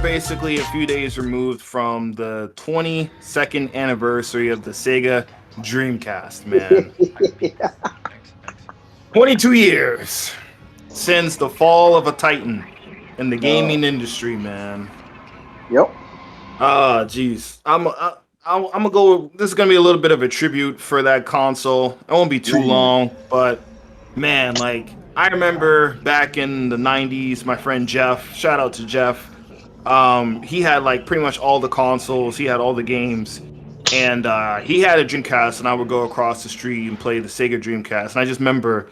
basically a few days removed from the 22nd anniversary of the Sega Dreamcast, man. 22 years since the fall of a titan in the uh, gaming industry, man. yep. Ah, jeez. I'm gonna go. This is gonna be a little bit of a tribute for that console. It won't be too Man. long, but man, like I remember back in the '90s, my friend Jeff. Shout out to Jeff. He had like pretty much all the consoles. He had all the games, and he had a Dreamcast, and I would go across the street and play the Sega Dreamcast. And I just remember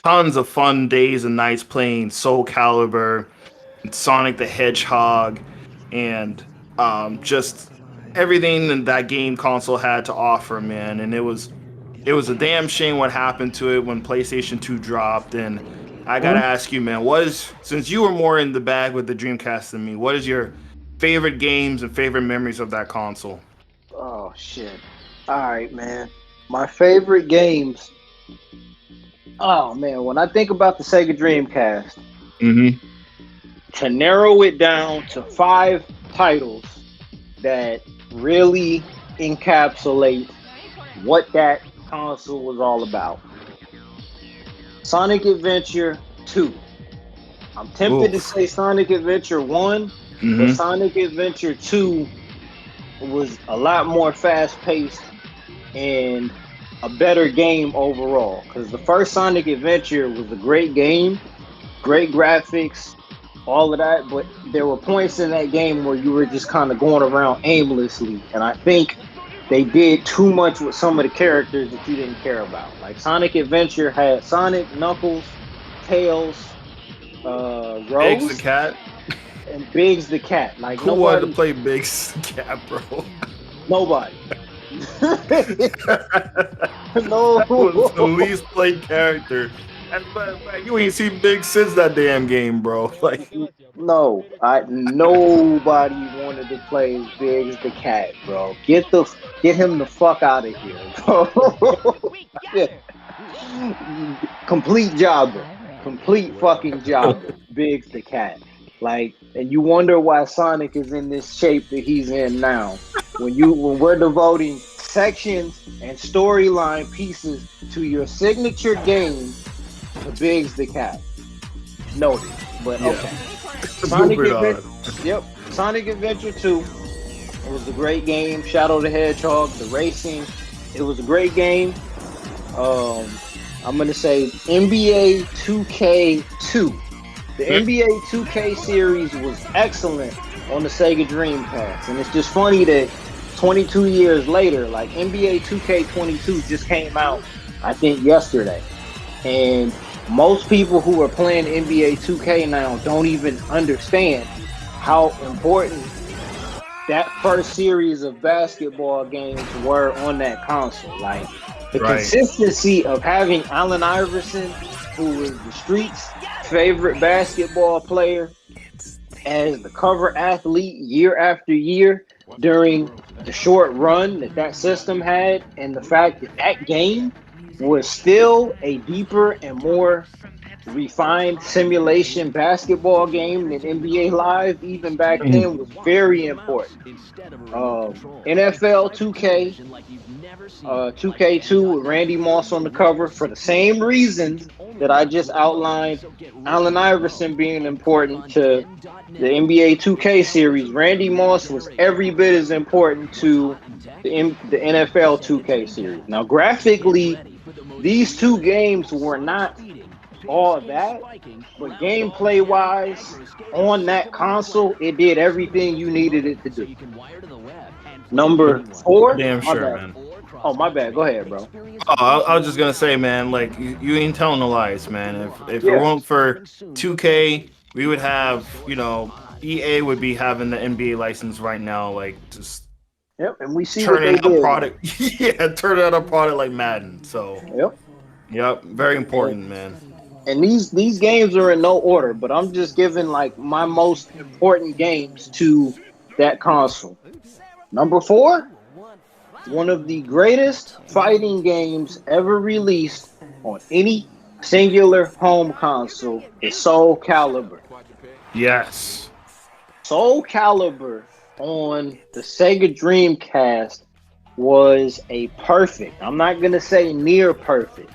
tons of fun days and nights playing Soul Calibur, and Sonic the Hedgehog, and just everything that game console had to offer, man. And it was a damn shame what happened to it when PlayStation 2 dropped. And I gotta Mhm. ask you, man, since you were more in the bag with the Dreamcast than me, what is your favorite games and favorite memories of that console? Oh shit. All right, man. My favorite games. Oh man, when I think about the Sega Dreamcast, Mm-hmm. to narrow it down to five titles that really encapsulate what that console was all about. Sonic Adventure 2. I'm tempted to Oof. say Sonic Adventure 1, but Mm-hmm. Sonic Adventure 2 was a lot more fast paced and a better game overall. Because the first Sonic Adventure was a great game, great graphics, all of that, but there were points in that game where you were just kind of going around aimlessly. And I think they did too much with some of the characters that you didn't care about. Like Sonic Adventure had Sonic, Knuckles, Tails, Biggs the Rose, cat. and Biggs the cat. Like Who wanted to nobody, play Biggs the cat, bro? nobody. That was the No, least played character. And but you ain't seen Big since that damn game, bro. Like, no, nobody wanted to play Biggs the cat, bro. Get him the fuck out of here, bro. Yeah. Complete jobber, complete fucking jobber. Biggs the cat, like, and you wonder why Sonic is in this shape that he's in now. When we're devoting sections and storyline pieces to your signature game to Biggs the cat. Noted. But yeah, okay. move Sonic it Adventure. on. Yep. Sonic Adventure 2. It was a great game. Shadow the Hedgehog, the racing. It was a great game. Um, I'm gonna say NBA 2K2. The NBA 2K series was excellent on the Sega Dreamcast, and it's just funny that 22 years later, like NBA 2K22 just came out, I think yesterday, and most people who are playing NBA 2K now don't even understand how important that first series of basketball games were on that console. Like the Right. consistency of having Allen Iverson, who was the streets' favorite basketball player, as the cover athlete year after year during the short run that that system had, and the fact that that game was still a deeper and more refined simulation basketball game than NBA Live even back Mhm. then was very important. NFL 2K, 2K2 with Randy Moss on the cover for the same reasons that I just outlined. Allen Iverson being important to the NBA 2K series. Randy Moss was every bit as important to the NFL 2K series. Now, graphically, these two games were not all that, but gameplay wise, on that console, it did everything you needed it to do. For, Number for four, damn my sure, bad. man. Oh, my bad. Go ahead, bro. Oh, I was just gonna say, man, like you ain't telling no lies, man. If it Yeah. weren't for 2K, we would have, EA would be having the NBA license right now, like just Yep. And we see what turning they out did now. product, yeah, turning out a product like Madden. So, Yep. yep, very And important, man. and these games are in no order, but I'm just giving like my most important games to that console. Number four, one of the greatest fighting games ever released on any singular home console is Soul Calibur. Yes, Soul Calibur on the Sega Dreamcast was a perfect, I'm not going to say near perfect,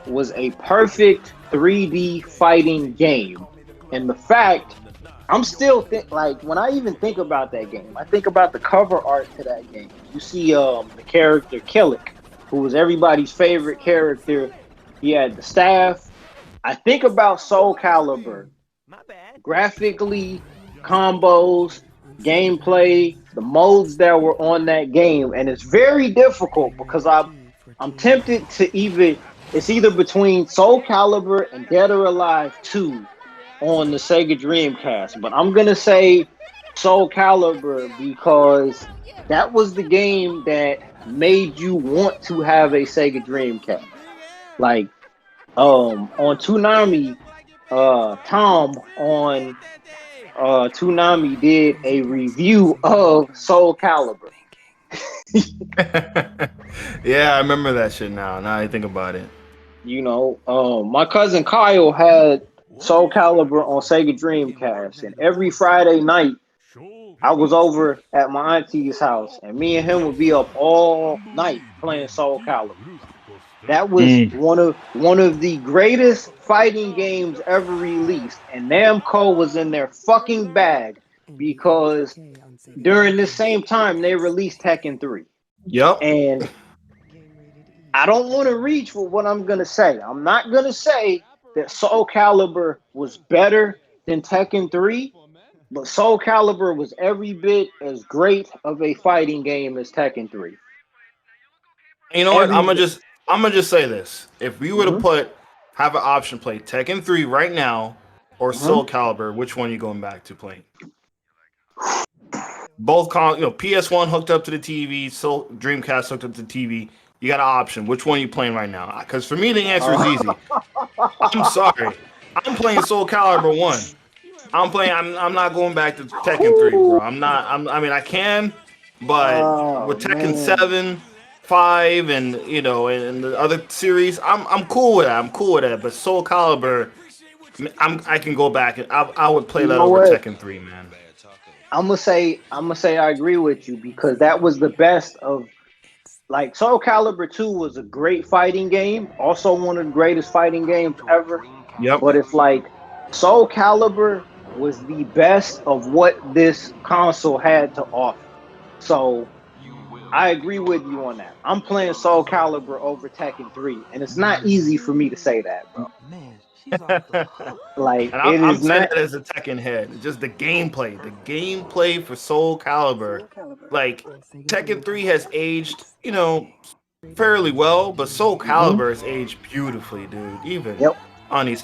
was a perfect 3D fighting game. And the fact, I'm still like when I even think about that game, I think about the cover art to that game. You see the character Killick, who was everybody's favorite character. He had the staff. I think about Soul Calibur graphically, combos, gameplay, the modes that were on that game, and it's very difficult because I'm tempted to it's either between Soul Calibur and Dead or Alive 2 on the Sega Dreamcast, but I'm gonna say Soul Calibur because that was the game that made you want to have a Sega Dreamcast. Like on Toonami, Tom on Toonami did a review of Soul Calibur. Yeah, I remember that shit now. Now I think about it. You know, my cousin Kyle had Soul Calibur on Sega Dreamcast, and every Friday night I was over at my auntie's house, and me and him would be up all night playing Soul Calibur. That was one of the greatest fighting games ever released, and Namco was in their fucking bag because during this same time they released Tekken 3. Yep. And I don't want to reach for what I'm gonna say. I'm not gonna say that Soul Calibur was better than Tekken 3, but Soul Calibur was every bit as great of a fighting game as Tekken 3. You know what? Every I'm gonna just say this. If we were to mm-hmm, have an option play Tekken 3 right now or mm-hmm. Soul Calibur, which one are you going back to playing? Both PS1 hooked up to the TV, Soul Dreamcast hooked up to the TV. You got an option. Which one are you playing right now? Because for me the answer is easy. I'm sorry. I'm playing Soul Calibur 1. I'm not going back to Tekken 3, bro. I'm not I mean I can, but Oh with Tekken man. 7, 5 and and the other series, I'm cool with that. I'm cool with that. But Soul Calibur, I can go back and I would play You that know over what? Tekken 3, man. I'm gonna say I agree with you because that was the best of like Soul Calibur 2 was a great fighting game, also one of the greatest fighting games ever. Yep. But it's like Soul Calibur was the best of what this console had to offer. So I agree with you on that. I'm playing Soul Calibur over Tekken 3, and it's not easy for me to say that, bro. Like And it I'm is saying not. that as a Tekken head. Just the gameplay for Soul Calibur, like Tekken 3 has aged, fairly well, but Soul Mhm. Calibur has aged beautifully, dude. Even Yep. on these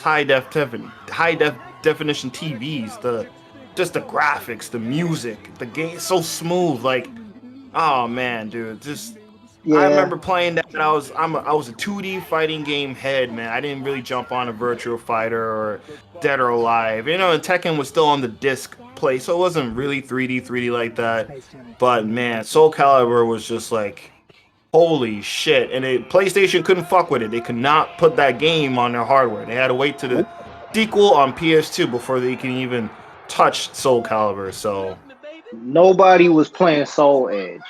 definition TVs, the graphics, the music, the game so smooth. Like, oh man, dude, just I Yeah. remember playing that. I was a 2D fighting game head, man. I didn't really jump on a Virtual Fighter or Dead or Alive. And Tekken was still on the disc play, so it wasn't really 3D like that. But man, Soul Calibur was just like holy shit. And PlayStation couldn't fuck with it. They could not put that game on their hardware. They had to wait to the Nope. sequel on PS2 before they can even touch Soul Calibur. So Nobody was playing Soul Edge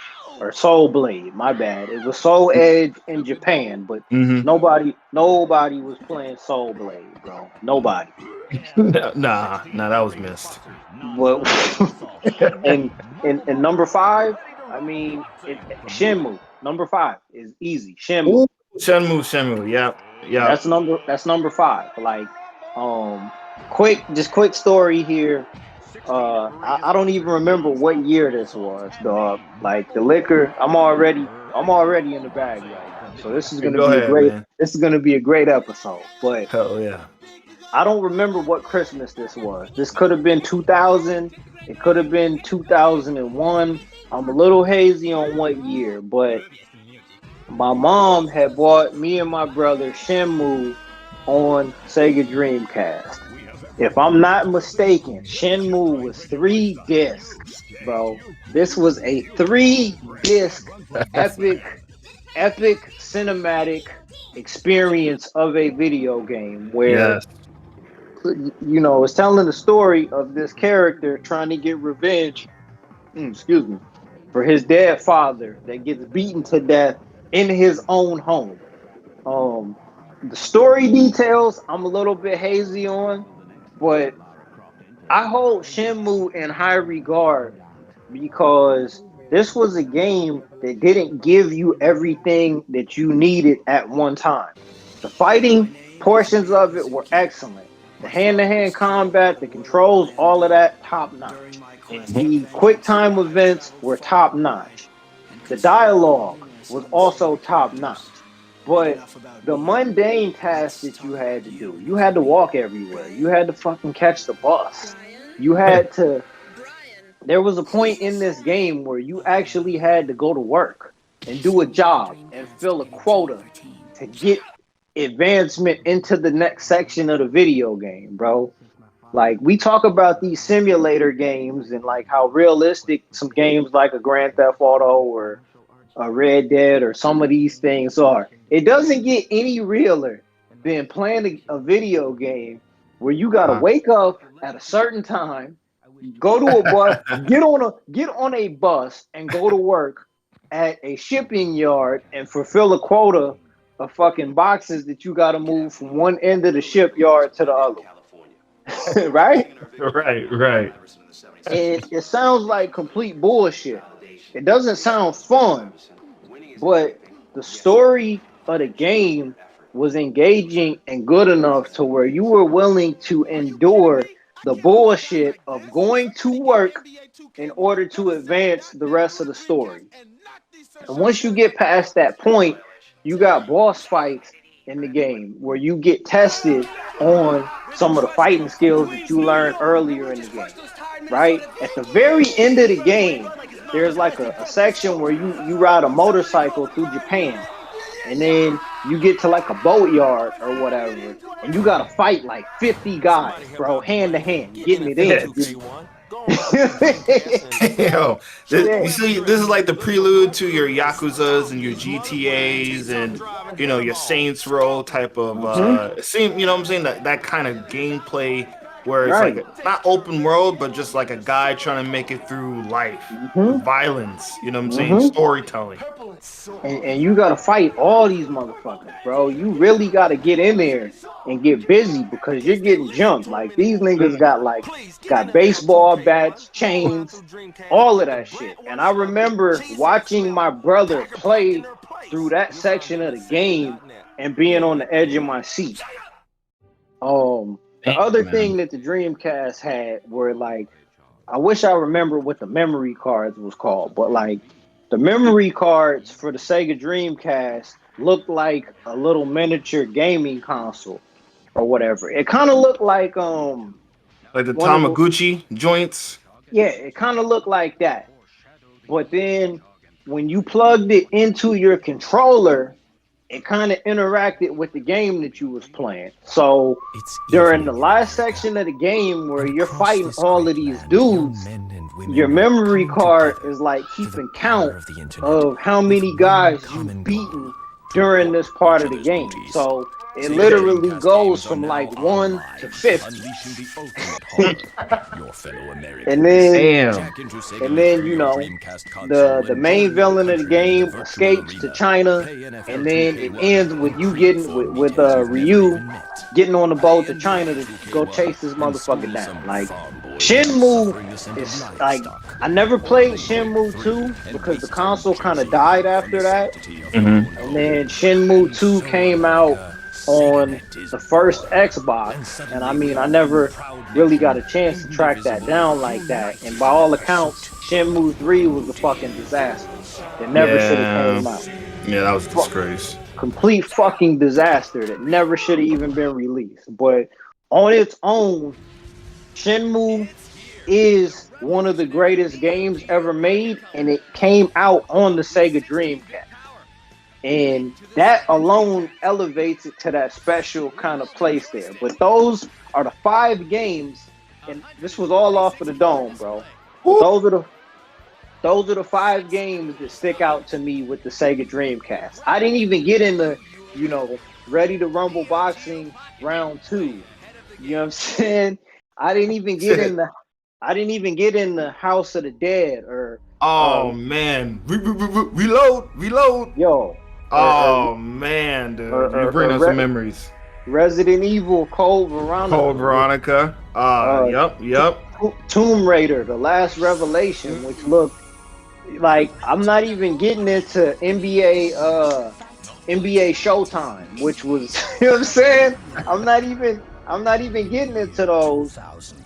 or Soul Blade. My bad. It was Soul Edge in Japan, but hmm nobody was playing Soul Blade, bro. Nobody. nah, that was missed. But and and number five, I mean, Shenmue. Number five is easy. Shenmue. Ooh, Shenmue, yep. That's number five. Like, um, quick story here. I don't even remember what year this was, dog. Like the liquor, I'm already in the bag right now. So this is gonna Go be a ahead, great man. this is gonna be a great episode. But Hell yeah. I don't remember what Christmas this was. This could have been 2000. It could have been 2001. I'm a little hazy on what year, but my mom had bought me and my brother Shenmue on Sega Dreamcast. If I'm not mistaken, Shenmue was 3 discs, bro. This was a 3 disc epic, epic cinematic experience of a video game where Yes. it's telling the story of this character trying to get revenge, excuse me, for his dead father that gets beaten to death in his own home. Um, the story details I'm a little bit hazy on, but I hold Shenmue in high regard because this was a game that didn't give you everything that you needed at one time. The fighting portions of it were excellent. The hand-to-hand combat, the controls, all of that, top notch. The quick time events were top notch. The dialogue was also top notch. But the mundane tasks that you had to walk everywhere. You had to fucking catch the bus. You had to There was a point in this game where you actually had to go to work and do a job and fill a quota to get advancement into the next section of the video game, bro. Like, we talk about these simulator games and like how realistic some games like a Grand Theft Auto or a Red Dead or some of these things are. It doesn't get any realer than playing a video game where you got to wake up at a certain time, go to a bus, get on a bus and go to work at a shipping yard and fulfill a quota of fucking boxes that you got to move from one end of the shipyard to the other. Right? Right. It sounds like complete bullshit. It doesn't sound fun, but the story of the game was engaging and good enough to where you were willing to endure the bullshit of going to work in order to advance the rest of the story. And once you get past that point, you got boss fights in the game where you get tested on some of the fighting skills that you learned earlier in the game, right? At the very end of the game, there's like a section where you ride a motorcycle through Japan, and then you get to like a boatyard or whatever, and you gotta fight like 50 guys, bro, hand to hand, getting it in. Yo, you see, this is like the prelude to your Yakuzas and your GTAs and your Saints Row type of you know what I'm saying, that kind of gameplay where it's Right. like not open world but just like a guy trying to make it through life, violence, you know what I'm saying, storytelling. And you gotta fight all these motherfuckers, bro. You really gotta get in there and get busy because you're getting jumped. Like, these niggas got baseball bats, chains, all of that shit. And I remember watching my brother play through that section of the game and being on the edge of my seat. The other thing that the Dreamcast had were like, I wish I remember what the memory cards was called, but like, the memory cards for the Sega Dreamcast looked like a little miniature gaming console or whatever. It kind of looked like the Tamagotchi joints. Yeah, it kind of looked like that. But then when you plugged it into your controller, it kind of interacted with the game that you was playing. So during the last section of the game where you're fighting all of these dudes, your memory card is like keeping count of how many guys you've beaten during this part of the game. So it literally goes from like 1 to 50. and then the main villain of the game escapes to China, and then it ends with you getting with Ryu getting on the boat to China to go chase this motherfucker down. Like, Shenmue is like, I never played Shenmue 2 because the console kind of died after that. And then Shenmue 2 came out on the first Xbox, and I mean, I never really got a chance to track that down like that. And by all accounts, Shenmue 3 was a fucking disaster. It never should have came out. Yeah, that was a disgrace. Complete fucking disaster that never should have even been released. But on its own, Shenmue is one of the greatest games ever made, and it came out on the Sega Dreamcast. And that alone elevates it to that special kind of place there. But those are the 5 games, and this was all off of the dome, bro. Those are the 5 games that stick out to me with the Sega Dreamcast. I didn't even get into, Ready to Rumble Boxing Round 2 You know what I'm saying? I didn't even get in the I didn't even get in the House of the Dead or Oh man, reload. yo or Oh man, or, dude, you or, bring or up some memories. Resident Evil Code Cold Veronica, which Veronica. uh Yep. Tomb Raider, The Last Revelation, which looked like I'm not even getting into NBA Showtime, which was you know what I'm saying? I'm not even getting into those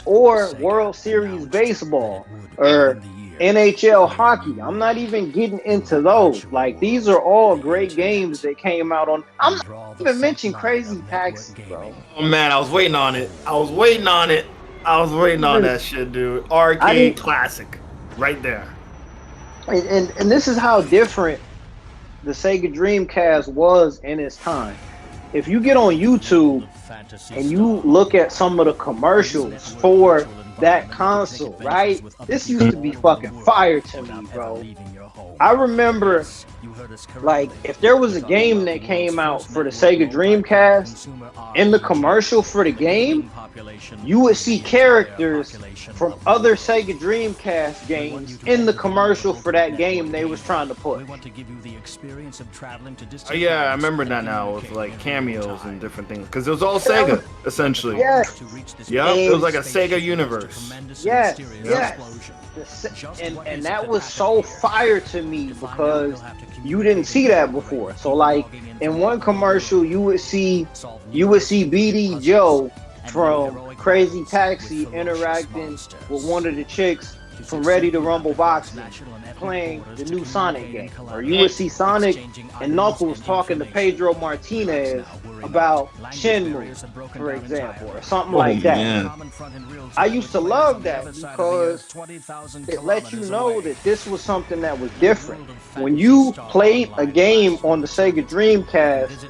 or World Series baseball or NHL hockey. I'm not even getting into those. Like these are all great games that came out on. I'm not even mentioning Crazy Taxi, bro. Oh man, I was waiting on it. I was waiting on Even that shit, dude. I Arcade didn't, classic, right there. and this is how different the Sega Dreamcast was in its time. If you get on YouTube and you look at some of the commercials for that console, right? This used to be fucking fire to me, bro. I remember like if there was a game that came out for the Sega Dreamcast in the commercial for the game, you would see characters from other Sega Dreamcast games in the commercial for that game they was trying to push. Oh yeah, I remember that now with like cameos and different things because it was all And that was Sega essentially. yes, Yep, it was and like a Sega universe. yes, Yep. yes. And that was so fire to me because you didn't see that before. So like in one commercial you would see BD Joe from Crazy Taxi interacting with one of the chicks from Ready to Rumble Boxing playing the new Sonic game. Or you would see Sonic and Knuckles talking to Pedro Martinez about Shenmue, for example, or something Oh like that. man. I used to love that because it lets you know that this was something that was different. When you played a game on the Sega Dreamcast,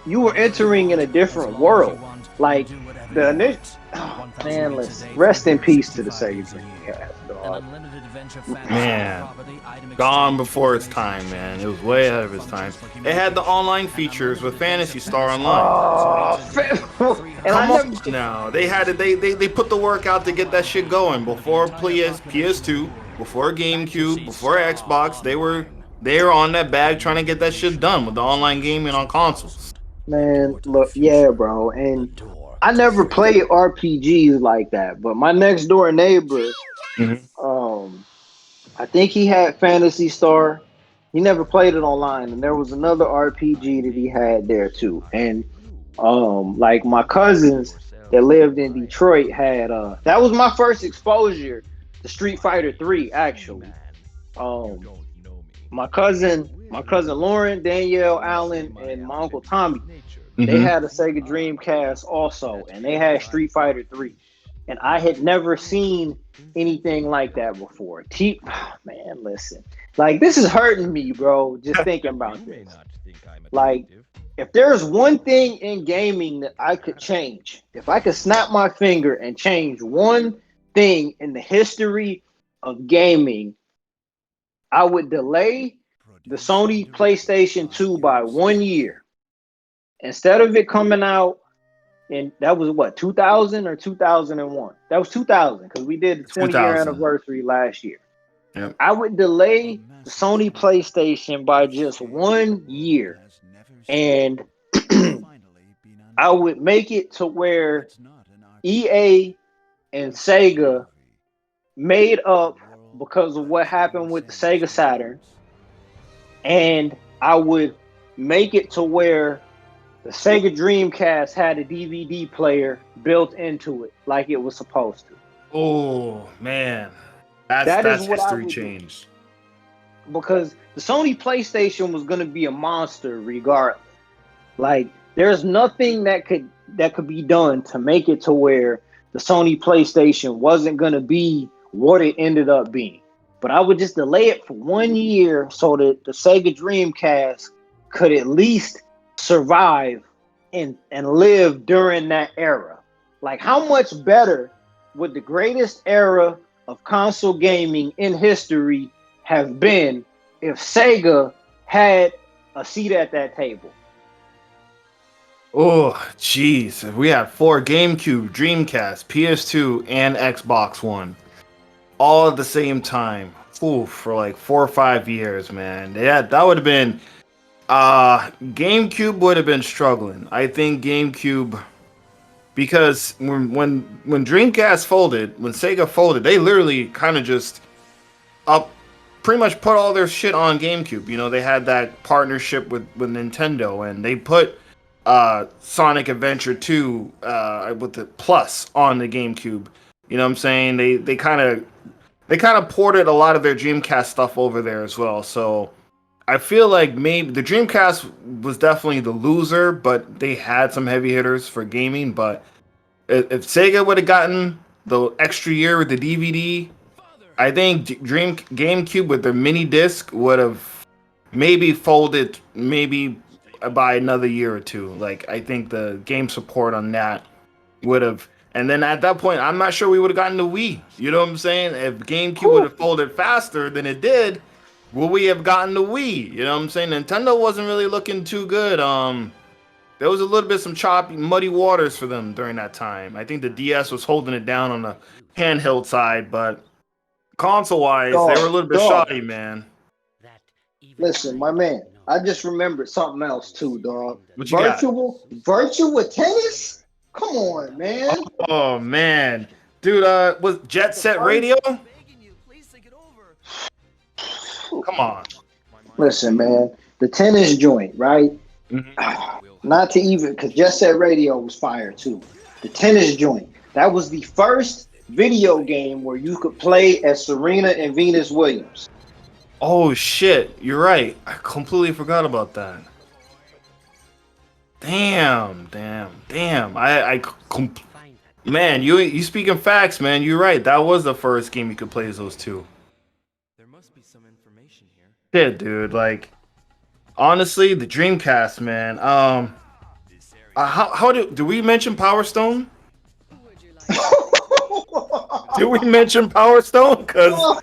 you were entering in a different world. Like the initial, oh, man, listen, rest in peace to the Sega Dreamcast, dog. Man, gone before its time, man. It was way ahead of its time. It had the online features with Fantasy Star Online. Oh, and I Come on never, now. They had it. They put the work out to get that shit going before PS2, before GameCube, before Xbox. They were on that bag trying to get that shit done with the online gaming on consoles. man, look, yeah, bro, and I never played RPGs like that, but my next door neighbor, Hmm. um, I think he had Fantasy Star. He never played it online, and there was another RPG that he had there too. And like my cousins that lived in Detroit had that was my first exposure to Street Fighter 3 actually. Um my cousin Lauren, Danielle, Allen, and my uncle Tommy, they Hmm. had a Sega Dreamcast also, and they had Street Fighter 3. And I had never seen anything like that before. Man, listen. Like this is hurting me, bro, just thinking about this. Like if there's one thing in gaming that I could change, if I could snap my finger and change one thing in the history of gaming, I would delay the Sony PlayStation 2 by 1 year. Instead of it coming out, and that was what, 2000 or 2001? That was 2000 because we did the 20-year 2000. anniversary last year. Yep. I would delay the Sony PlayStation by just 1 year. And I would make it to where EA and Sega made up because of what happened with the Sega Saturn. And I would make it to where the Sega Dreamcast had a DVD player built into it like it was supposed to. Oh man, that's That is that's what I history would do. changed. Because the Sony PlayStation was going to be a monster regardless. Like there's nothing that could be done to make it to where the Sony PlayStation wasn't going to be what it ended up being. But I would just delay it for 1 year so that the Sega Dreamcast could at least survive and live during that era. Like how much better would the greatest era of console gaming in history have been if Sega had a seat at that table? Oh, jeez. We had four GameCube, Dreamcast, PS2, and Xbox One all at the same time. Ooh, for like 4 or 5 years, man. Yeah, that would have been. GameCube would have been struggling. I think GameCube because when Dreamcast folded, when Sega folded, they literally kind of just up pretty much put all their shit on GameCube. You know, they had that partnership with Nintendo, and they put Sonic Adventure 2 with the Plus on the GameCube. You know what I'm saying? They kind of ported a lot of their Dreamcast stuff over there as well. So I feel like maybe the Dreamcast was definitely the loser, but they had some heavy hitters for gaming. But if Sega would have gotten the extra year with the DVD, I think Dream GameCube with their mini disc would have maybe folded maybe by another year or two. Like I think the game support on that would have, and then at that point, I'm not sure we would have gotten the Wii. You know what I'm saying? If GameCube would Whew. have folded faster than it did, would we have gotten the Wii? You know what I'm saying? Nintendo wasn't really looking too good. There was a little bit some choppy, muddy waters for them during that time. I think the DS was holding it down on the handheld side, but console wise, they were a Dog, little bit dog. shoddy, man. Listen, my man. I just remembered something else too, dog. What you got? Virtual tennis. Come on, man. Oh man, dude, was Jet The Set first. Radio? Come on. Listen, man. The tennis joint, right? Mhm. Not to even, because Just Set Radio was fire too. The tennis joint. That was the first video game where you could play as Serena and Venus Williams. Oh shit, you're right. I completely forgot about that. Damn, damn, damn. Man, you speaking facts, man. You're right. That was the first game you could play as those two. Shit, dude. Like honestly, the Dreamcast, man. How do we mention Power Stone? Did we mention Power Stone? Cause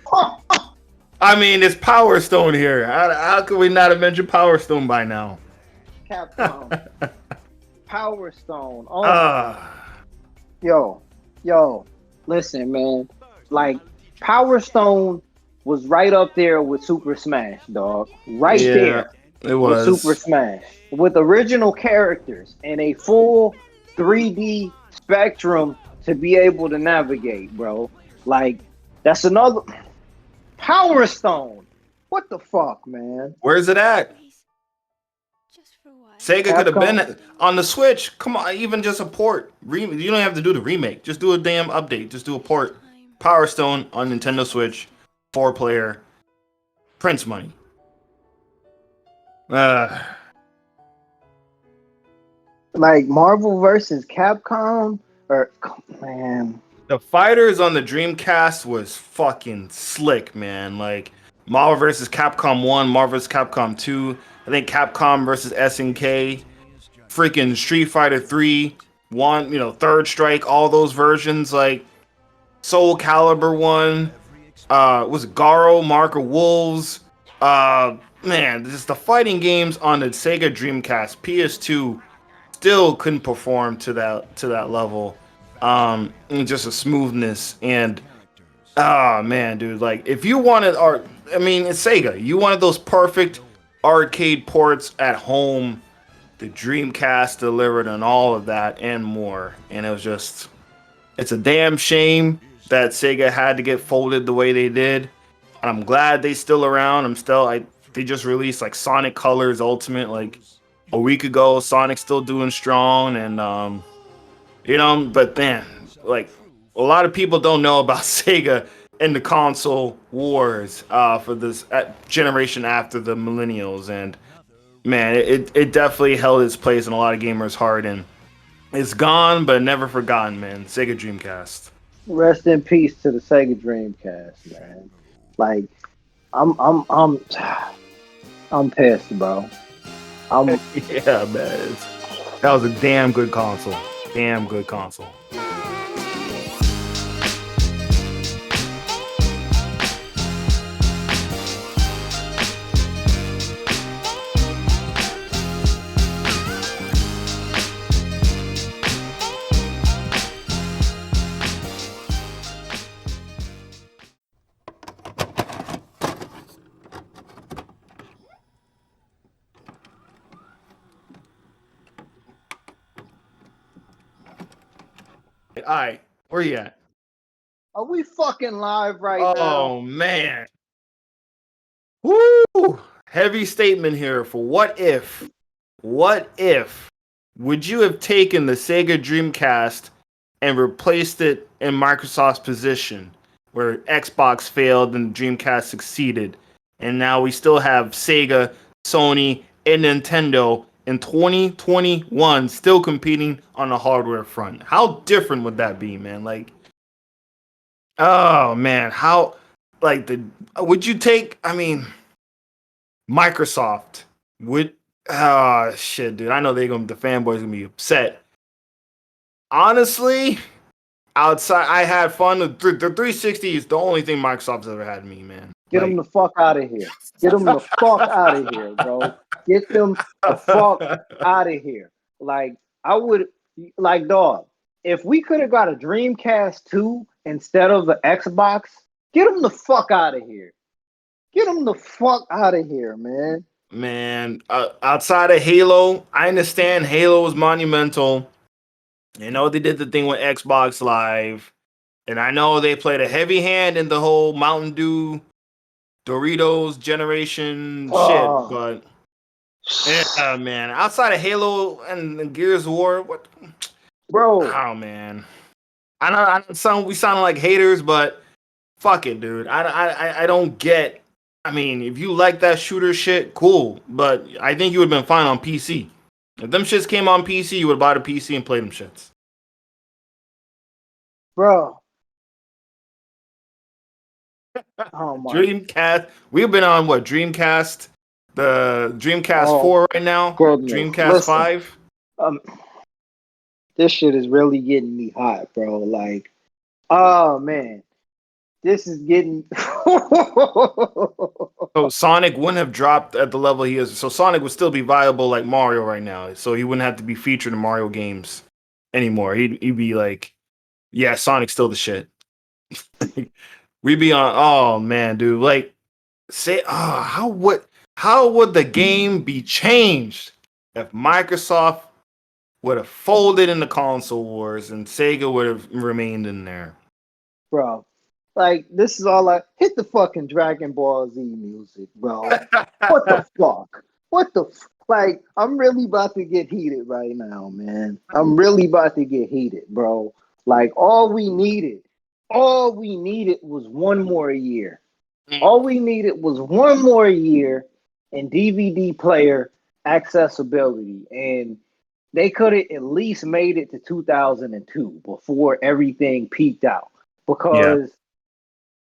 I mean, it's Power Stone here. How could we not have mentioned Power Stone by now? Capcom. Power Stone. Oh, Ah, yo, yo. Listen, man. Like, Power Stone was right up there with Super Smash, dog. Right yeah, there it with Super was. Smash. With original characters and a full 3D spectrum to be able to navigate, bro. Like, that's another Power Stone. What the fuck, man? Where's it at? Sega could have Capcom. been on the Switch. Come on, even just a port. You don't have to do the remake. Just do a damn update. Just do a port. Power Stone on Nintendo Switch, 4 player, Prince money. Uh, Like Marvel versus Capcom, or man, the fighters on the Dreamcast was fucking slick, man. Like Marvel vs. Capcom 1, Marvel vs. Capcom 2, I think Capcom versus SNK, freaking Street Fighter 3, one, Third Strike, all those versions, like Soul Calibur 1, was it Garo, Mark of Wolves, man, just the fighting games on the Sega Dreamcast, PS2 still couldn't perform to that level. And just a smoothness and oh man, dude, like if you wanted art, I mean, it's Sega. You wanted those perfect arcade ports at home. The Dreamcast delivered on all of that and more. And it was just, it's a damn shame that Sega had to get folded the way they did. And I'm glad they still around. They just released like Sonic Colors Ultimate like a week ago. Sonic's still doing strong, and but man, like a lot of people don't know about Sega and the console wars for this generation after the millennials, and man, it definitely held its place in a lot of gamers' heart, and it's gone but never forgotten, man. Sega Dreamcast. rest in peace to the Sega Dreamcast, man. Like, I'm I'm pissed, bro. I'm Yeah, man, that was a damn good console. Damn good console. All right. Where you at? Are we fucking live right now? Oh man. Woo! Heavy statement here for what if? What if? Would you have taken the Sega Dreamcast and replaced it in Microsoft's position, where Xbox failed and Dreamcast succeeded, and now we still have Sega, Sony, and Nintendo in 2021 still competing on the hardware front? How different would that be, man? Like, oh man, how like the would you take? I mean, Microsoft would. Ah, shit, dude. I know the fanboys gonna be upset. Honestly, outside, I had fun. The 360 is the only thing Microsoft's ever had me, man. Get them the fuck out of here. Get them the fuck out of here, bro. Get them the fuck out of here. Like, I would, like, dog, if we could have got a Dreamcast 2 instead of the Xbox, get them the fuck out of here. Get them the fuck out of here, man. Man, outside of Halo, I understand Halo was monumental. You know, they did the thing with Xbox Live. And I know they played a heavy hand in the whole Mountain Dew Doritos generation shit, Oh, but yeah, man. Outside of Halo and Gears of War, what? bro, Oh man, I don't sound. We sound like haters, but fuck it, dude. I don't get. I mean, if you like that shooter shit, cool. But I think you would have been fine on PC. If them shits came on PC, you would buy the PC and play them shits. bro. Oh my Dreamcast. We've been on what? Dreamcast. The Dreamcast oh 4 right now. goodness. Dreamcast Listen, 5. um, this shit is really getting me hot, bro. Like, oh man, this is getting. So Sonic wouldn't have dropped at the level he is. So Sonic would still be viable like Mario right now. So he wouldn't have to be featured in Mario games anymore. He'd be like, yeah, Sonic's still the shit. We'd be on. Oh man, dude. Like, say, how would the game be changed if Microsoft would have folded in the console wars and Sega would have remained in there? Bro. Like, this is all I hit the fucking Dragon Ball Z music, bro. What the fuck? Like, I'm really about to get heated right now, man. I'm really about to get heated, bro. Like, all we needed was one more year. All we needed was one more year in DVD player accessibility. And they could have at least made it to 2002 before everything peaked out. Yeah. Because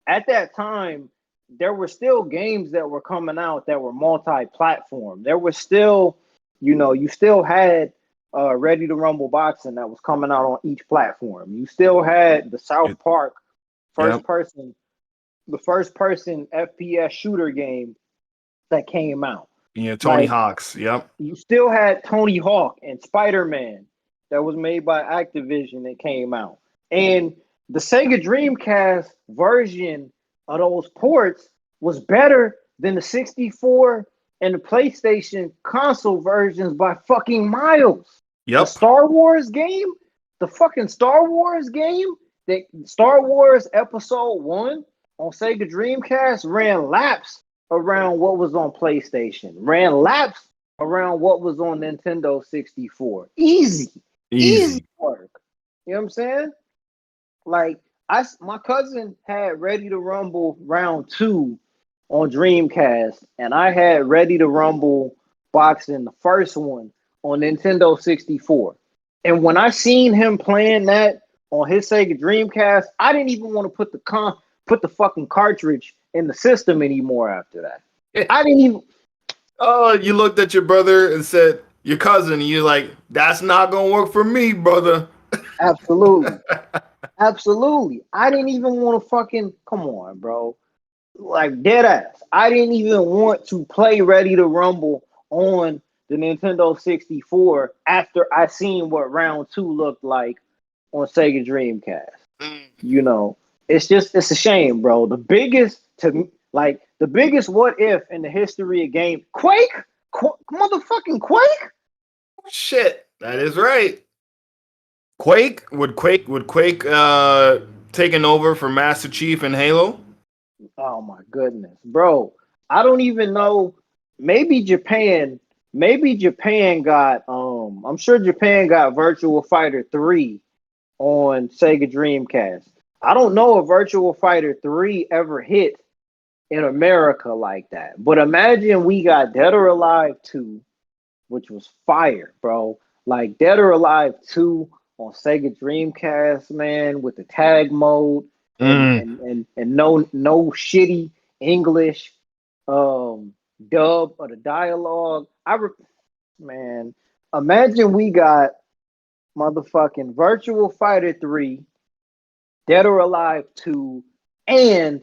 at that time, there were still games that were coming out that were multi-platform. There was still, you still had Ready to Rumble boxing that was coming out on each platform. You still had the South Park first Yep. person, the first person FPS shooter game that came out. Yeah. Tony Like, Hawk's. Yep. you still had Tony Hawk and Spider-Man that was made by Activision that came out. And the Sega Dreamcast version of those ports was better than the 64 and the PlayStation console versions by fucking miles. The Yep. Star Wars game, the fucking Star Wars game, the Star Wars Episode 1 on Sega Dreamcast ran laps around what was on PlayStation, ran laps around what was on Nintendo 64. Easy work. You know what I'm saying? Like, my cousin had Ready to Rumble Round 2 on Dreamcast, and I had Ready to Rumble Boxing, the first one, on Nintendo 64. And when I seen him playing that on his Sega Dreamcast, I didn't even want to put the fucking cartridge in the system anymore after that. I didn't even. Oh, you looked at your brother and said, your cousin, and you're like, that's not gonna work for me, brother. Absolutely. Absolutely. I didn't even want to fucking come on, bro. Like, dead ass. I didn't even want to play Ready to Rumble on the Nintendo 64 after I seen what round 2 looked like on Sega Dreamcast. It's a shame, bro. The biggest what if in the history of game, motherfucking Quake. Shit, that is right. Quake taking over for Master Chief and Halo? Oh my goodness, bro! I don't even know. Maybe Japan. Maybe Japan got. I'm sure Japan got Virtual Fighter 3 on Sega Dreamcast. I don't know if Virtual Fighter 3 ever hit in America like that. But imagine we got Dead or Alive 2, which was fire, bro. Like Dead or Alive 2 on Sega Dreamcast, man, with the tag mode and Mm. no shitty English dub or the dialogue. Man, imagine we got motherfucking Virtual Fighter 3, Dead or Alive 2, and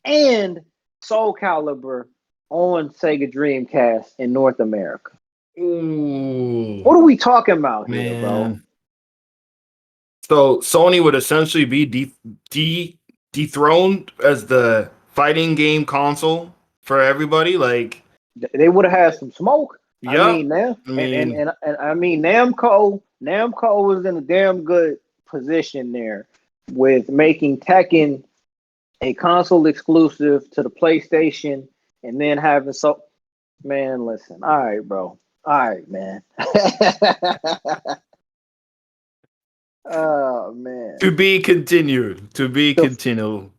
and Soul Calibur on Sega Dreamcast in North America. Ooh, What are we talking about here, bro? man. So Sony would essentially be dethroned as the fighting game console for everybody. Like, They would have had some smoke. I yep. mean, now I mean, and I mean Namco was in a damn good position there with making Tekken a console exclusive to the PlayStation, and then having man, listen, all right, bro, all right, man. Oh man. to be continued. To be The continued.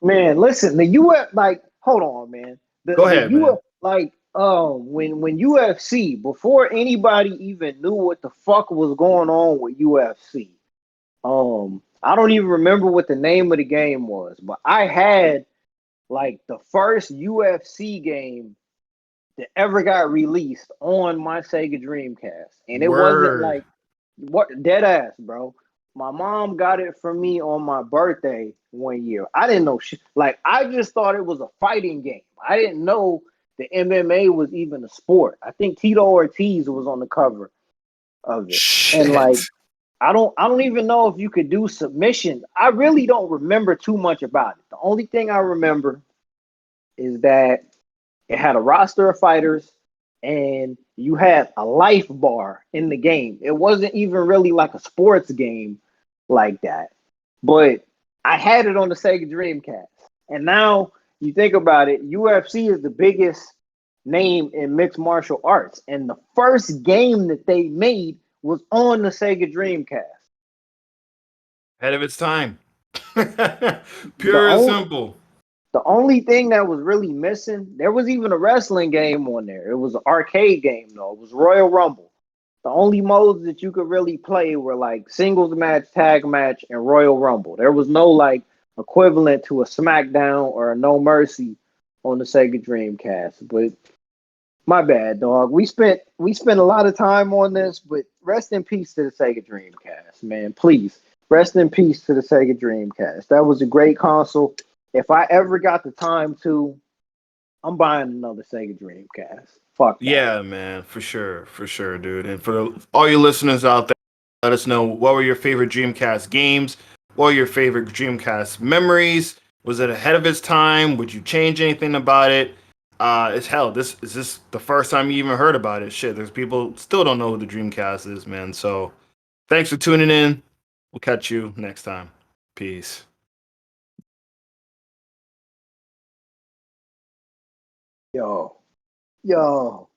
Man, listen, the UF like hold on, man. Go The ahead, man. UF like when UFC before anybody even knew what the fuck was going on with UFC. I don't even remember what the name of the game was, but I had like the first UFC game that ever got released on my Sega Dreamcast. And it wasn't Word. like what dead ass, bro. My mom got it for me on my birthday one year. I didn't know shit. Like I just thought it was a fighting game. I didn't know the MMA was even a sport. I think Tito Ortiz was on the cover of it. And Shit. like I don't even know if you could do submission. I really don't remember too much about it. The only thing I remember is that it had a roster of fighters and you had a life bar in the game. It wasn't even really like a sports game like that. But I had it on the Sega Dreamcast. And now you think about it, UFC is the biggest name in mixed martial arts. And the first game that they made was on the Sega Dreamcast. Ahead of its time. The Pure and only simple. The only thing that was really missing, there was even a wrestling game on there. It was an arcade game though. It was Royal Rumble. The only modes that you could really play were like singles match, tag match, and Royal Rumble. There was no like equivalent to a SmackDown or a No Mercy on the Sega Dreamcast. But my bad, dog. We spent a lot of time on this, but rest in peace to the Sega Dreamcast, man. Please rest in peace to the Sega Dreamcast. That was a great console. If I ever got the time to, I'm buying another Sega Dreamcast. Fuck that. Yeah, man, for sure, dude. And for all you listeners out there, let us know what were your favorite Dreamcast games. What were your favorite Dreamcast memories? Was it ahead of its time? Would you change anything about it? It's hell. This is this the first time you even heard about it. Shit, there's people still don't know who the Dreamcast is, man. So thanks for tuning in. We'll catch you next time. Peace. Yo, yo.